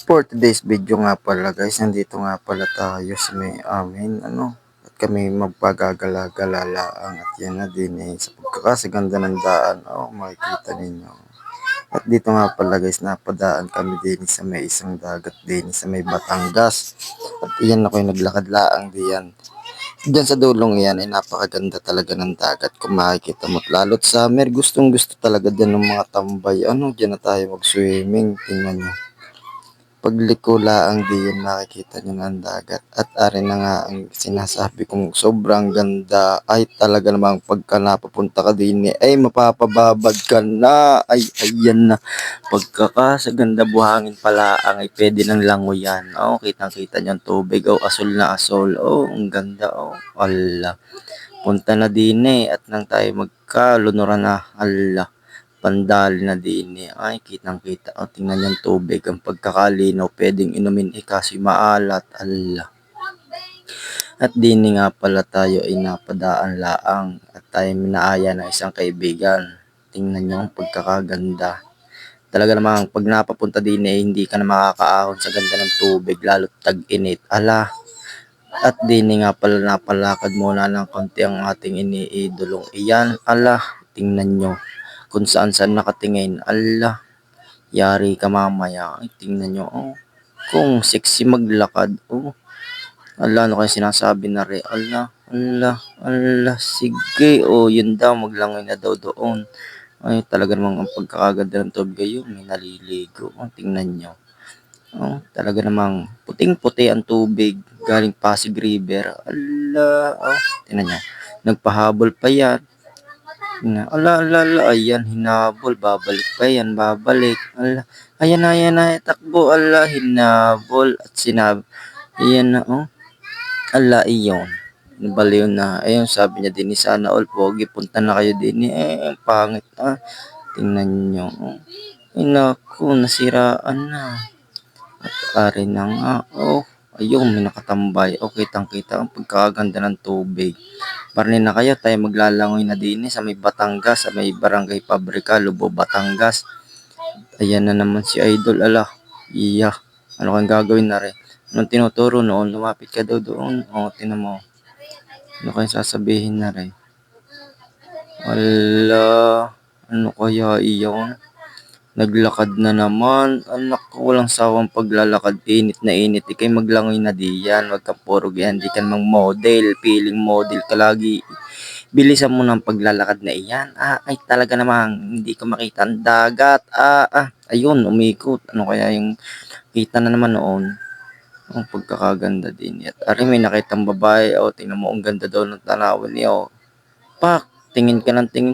For today's video nga pala guys, nandito nga pala tayo sa may amin, at kami magpagagala-gala laang at yan na din sa pagkakasaganda ng daan, makikita ninyo. At dito nga pala guys, napadaan kami din sa may isang dagat din sa may Batangas. At iyan ako yung naglakad laang diyan. Diyan sa dulong yan ay napakaganda talaga ng dagat kung makikita mo. Lalo't summer, gustong gusto talaga dyan ng mga tambay. Diyan na tayo mag-swimming, tingnan nyo. Pagliko laang diyan makikita nyo ng dagat. At arin na nga ang sinasabi kong sobrang ganda. Ay talaga namang pagka napapunta ka din ay mapapababad ka na. Ay ayan na. Pagkakasaganda buhangin pala ang ay pwede ng langoyan. Kitang kita nyo ang tubig. Asul na asul. Ang ganda. Ala. Punta na din at nang tayo magkalunuran na. Ala. Pandali na din ay kitang kita. Tingnan yung tubig, ang pagkakalinaw, pwedeng inumin kasi maalat. Ala. At din nga pala tayo ay napadaan laang at tayo minaaya ng isang kaibigan. Tingnan nyo ang pagkakaganda. Talaga namang pag napapunta din hindi ka na makakaahon sa ganda ng tubig, lalo tag-init. Ala. At din nga pala napalakad muna ng konti ang ating iniidolong iyan. Ala. Tingnan nyo kung saan nakatingin. Ala, yari ka mamaya. Ay, tingnan nyo, kung sexy maglakad, ala, ano kayo sinasabi na rin? Ala, sige, yun daw, maglangoy na daw doon. Ay, talaga namang ang pagkakaganda ng tubig yun, may naliligo. Tingnan nyo. Talaga namang puting-puti ang tubig, galing Pasig River. Ala, tingnan nyo, nagpahabol pa yan. Ala, ayan, hinabol, babalik pa yan, babalik. Ala, ayan, takbo, ala, hinabol, at sinabi, ayan na, ala, iyon, baliw na, ayun, sabi niya din, sana all, pogi, punta na kayo din, ang pangit, tingnan nyo, ay, naku, nasiraan na, at arin na nga, ayun, may nakatambay, kitang-kita, ang pagkakaganda ng tubig. Parang na kayo, tayo maglalangoy na din sa may Batangas, sa may Barangay Pabrika, Lubo, Batangas. Ayan na naman si Idol, ala. Iya, ano kang gagawin na rin? Anong tinuturo noon? Lumapit ka daw doon. Tinan mo. Ano kayong sasabihin na rin? Ala, ano kaya iyon? Naglakad na naman. Anak ko, walang sawang paglalakad. Init na init. Ikay maglangoy na diyan. Wag kang puro yan. Di ka namang model. Feeling model ka lagi. Bilisan mo ng paglalakad na iyan. Ay talaga namang hindi ko makita ang dagat. Ayun, umikot. Ano kaya yung kita na naman noon? Ang pagkakaganda din. At ari, may nakitang babae. Tingnan mo, ang ganda daw ng tanawin niya. Pak, tingin ka ng tingin